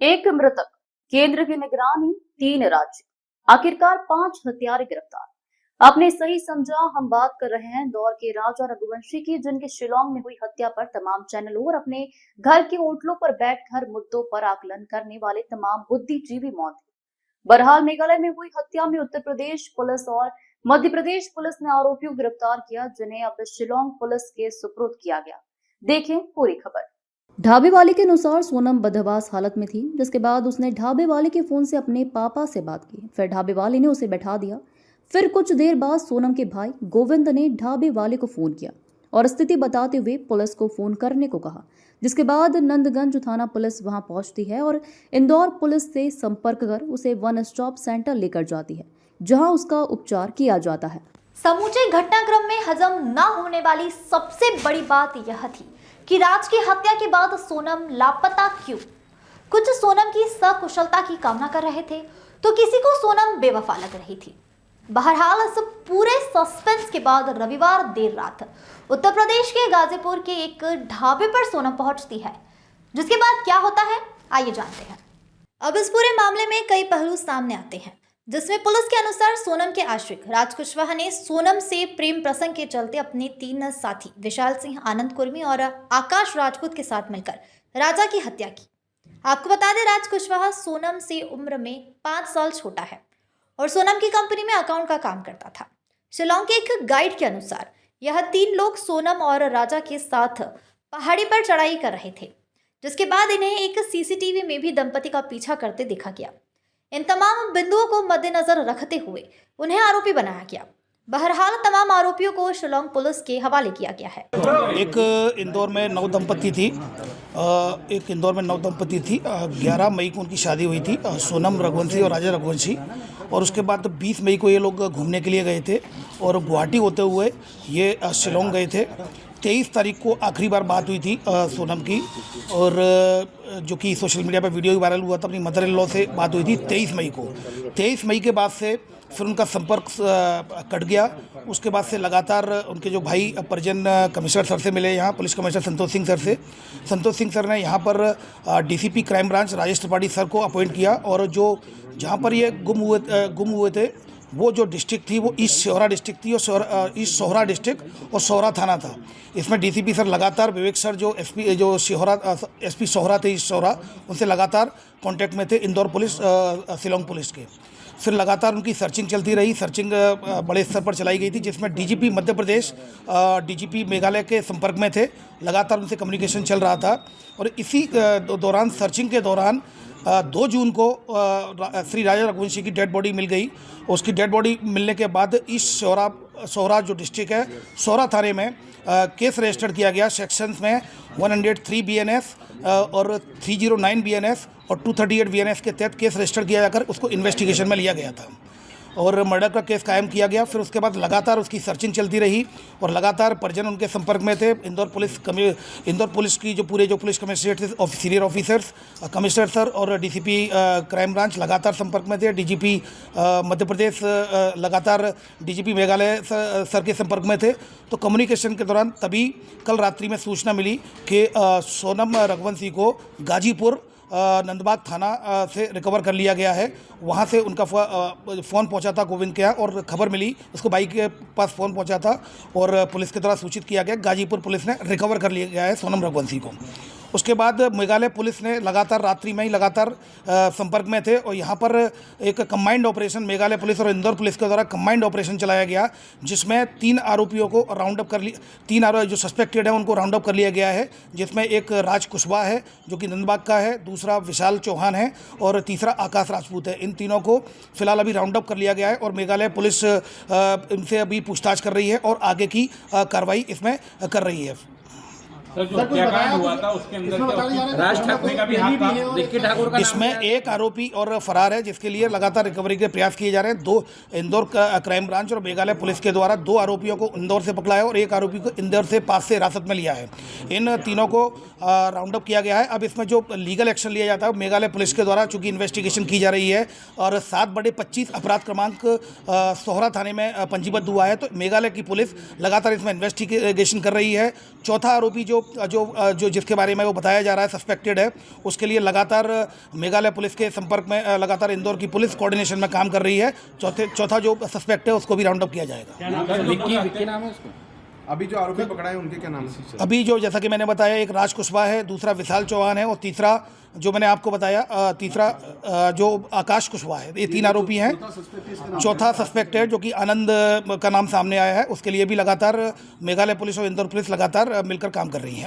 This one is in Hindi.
एक मृतक, केंद्र की निगरानी, 3 राज्य, आखिरकार 5 हत्यारे गिरफ्तार। आपने सही समझा, हम बात कर रहे हैं इंदौर के राजा रघुवंशी की, जिनके शिलांग में हुई हत्या पर तमाम चैनलों और अपने घर के होटलों पर बैठकर मुद्दों पर आकलन करने वाले तमाम बुद्धिजीवी मौत है। बहरहाल मेघालय में हुई हत्या में उत्तर प्रदेश पुलिस और मध्य प्रदेश पुलिस ने आरोपियों को गिरफ्तार किया, जिन्हें अब शिलांग पुलिस के सुपुर्द किया गया। देखें पूरी खबर। ढाबे वाले के अनुसार सोनम बदहवास हालत में थी, जिसके बाद उसने ढाबे वाले के फोन से अपने पापा से बात की। फिर ढाबे वाले ने उसे बैठा दिया। फिर कुछ देर बाद सोनम के भाई गोविंद ने ढाबे वाले को फोन किया और स्थिति बताते हुए पुलिस को फोन करने को कहा, जिसके बाद नंदगंज थाना पुलिस वहां पहुंचती है और इंदौर पुलिस से संपर्क कर उसे वन स्टॉप सेंटर लेकर जाती है, जहां उसका उपचार किया जाता है। समूचे घटनाक्रम में हजम न होने वाली सबसे बड़ी बात यह थी कि राज की हत्या के बाद सोनम लापता क्यों। कुछ सोनम की सकुशलता की कामना कर रहे थे, तो किसी को सोनम बेवफा लग रही थी। बहरहाल इस पूरे सस्पेंस के बाद रविवार देर रात उत्तर प्रदेश के गाजीपुर के एक ढाबे पर सोनम पहुंचती है, जिसके बाद क्या होता है आइए जानते हैं। अब इस पूरे मामले में कई पहलू सामने आते हैं, जिसमें पुलिस के अनुसार सोनम के आश्रित राज कुशवाहा ने सोनम से प्रेम प्रसंग के चलते अपने 3 साथी विशाल सिंह, आनंद कुर्मी और आकाश राजपूत के साथ मिलकर राजा की हत्या की। आपको बता दें, राज कुशवाहा सोनम से उम्र में 5 साल छोटा है और सोनम की कंपनी में अकाउंट का काम करता था। शिलांग के एक गाइड के अनुसार यह 3 लोग सोनम और राजा के साथ पहाड़ी पर चढ़ाई कर रहे थे, जिसके बाद इन्हें एक सीसीटीवी में भी दंपति का पीछा करते देखा गया। इन तमाम बिंदुओं को मद्देनजर रखते हुए उन्हें आरोपी बनाया गया। बहरहाल तमाम आरोपियों को शिलांग पुलिस के हवाले किया गया है। एक इंदौर में नव दंपति थी 11 मई को उनकी शादी हुई थी, सोनम रघुवंशी और राजा रघुवंशी। और उसके बाद 20 मई को ये लोग घूमने के लिए गए थे और गुवाहाटी होते हुए ये शिलांग गए थे। 23 तारीख को आखिरी बार बात हुई थी सोनम की, और जो कि सोशल मीडिया पर वीडियो वायरल हुआ था, अपनी मदर इन लॉ से बात हुई थी 23 मई को। 23 मई के बाद से फिर उनका संपर्क कट गया। उसके बाद से लगातार उनके जो भाई परिजन कमिश्नर सर से मिले, यहाँ police commissioner Santosh Singh sir से। संतोष सिंह सर ने यहाँ पर DCP crime branch Rajesh Tripathi sir को अपॉइंट किया, और जो जहाँ पर ये गुम हुए थे वो जो डिस्ट्रिक्ट थी वो ईस्ट सोहरा डिस्ट्रिक्ट थी, और ईस्ट सोहरा डिस्ट्रिक्ट और सोहरा थाना था। इसमें डीसीपी सर लगातार विवेक सर जो एसपी सोहरा थे, ईस्ट सोहरा, उनसे लगातार कांटेक्ट में थे इंदौर पुलिस शिलांग पुलिस के। फिर लगातार उनकी सर्चिंग चलती रही। सर्चिंग बड़े स्तर पर चलाई गई थी, जिसमें डीजीपी मध्य प्रदेश, डीजीपी मेघालय के संपर्क में थे। लगातार उनसे कम्युनिकेशन चल रहा था, और इसी दौरान सर्चिंग के दौरान 2 जून को श्री राजा रघुवंशी की डेड बॉडी मिल गई। उसकी डेड बॉडी मिलने के बाद ईस्ट सोहरा जो डिस्ट्रिक्ट है, सोहरा थाने में केस रजिस्टर किया गया। सेक्शंस में 103 बीएनएस और 309 बीएनएस और 238 बीएनएस के तहत केस रजिस्टर किया जाकर उसको इन्वेस्टिगेशन में लिया गया था और मर्डर का केस कायम किया गया। फिर उसके बाद लगातार उसकी सर्चिंग चलती रही और लगातार परिजन उनके संपर्क में थे। इंदौर पुलिस की जो पुलिस कमिश्नरेट थे, सीनियर ऑफिसर्स, कमिश्नर सर और डीसीपी क्राइम ब्रांच लगातार संपर्क में थे। डीजीपी मध्य प्रदेश लगातार डीजीपी मेघालय सर के संपर्क में थे। तो कम्युनिकेशन के दौरान तभी कल रात्रि में सूचना मिली कि सोनम रघुवंशी को गाजीपुर नंदबाग थाना से रिकवर कर लिया गया है। वहाँ से उनका फ़ोन पहुँचा था गोविंद के यहाँ, और खबर मिली, उसको बाइक के पास फ़ोन पहुँचा था और पुलिस के द्वारा सूचित किया गया। गाजीपुर पुलिस ने रिकवर कर लिया गया है सोनम रघुवंशी को। उसके बाद मेघालय पुलिस ने लगातार रात्रि में ही लगातार संपर्क में थे, और यहाँ पर एक कंबाइंड ऑपरेशन मेघालय पुलिस और इंदौर पुलिस के द्वारा कंबाइंड ऑपरेशन चलाया गया, जिसमें 3 आरोपियों को राउंड अप कर लिया। 3 आरोपी जो सस्पेक्टेड हैं उनको राउंड अप कर लिया गया है, जिसमें एक राज कुशवाहा है जो कि नंदबाग का है, दूसरा विशाल चौहान है और तीसरा आकाश राजपूत है। इन तीनों को फिलहाल अभी राउंड अप कर लिया गया है और मेघालय पुलिस इनसे अभी पूछताछ कर रही है और आगे की कार्रवाई इसमें कर रही है। सर, जो हत्याकांड हुआ था उसके अंदर राज ठाकरे का भी हाथ था, रिक्की ठाकुर का। इसमें एक आरोपी और फरार है, जिसके लिए लगातार रिकवरी के प्रयास किए जा रहे हैं। 2 इंदौर क्राइम ब्रांच और मेघालय पुलिस के द्वारा 2 आरोपियों को इंदौर से पकड़ा है और एक आरोपी को इंदौर से पास से हिरासत में लिया है। इन तीनों को राउंड अप किया गया है। अब इसमें जो लीगल एक्शन लिया जाता है मेघालय पुलिस के द्वारा, चूंकि इन्वेस्टिगेशन की जा रही है और 7/25 अपराध क्रमांक सोहरा थाने में पंजीबद्ध हुआ है, तो मेघालय की पुलिस लगातार इसमें इन्वेस्टिगेशन कर रही है। चौथा आरोपी जो जो जिसके बारे में वो बताया जा रहा है सस्पेक्टेड है, उसके लिए लगातार मेघालय पुलिस के संपर्क में लगातार इंदौर की पुलिस कोऑर्डिनेशन में काम कर रही है। चौथा जो सस्पेक्ट है उसको भी राउंड अप किया जाएगा। विक्की नाम है उसको। अभी जो आरोपी पकड़ा है उनके क्या नाम है? अभी जो जैसा कि मैंने बताया, एक राज कुशवाहा है, दूसरा विशाल चौहान है और तीसरा जो मैंने आपको बताया तीसरा जो आकाश कुशवाहा है। ये 3 आरोपी हैं। चौथा सस्पेक्ट है जो कि आनंद का नाम सामने आया है, उसके लिए भी लगातार मेघालय पुलिस और इंदौर पुलिस लगातार मिलकर काम कर रही है।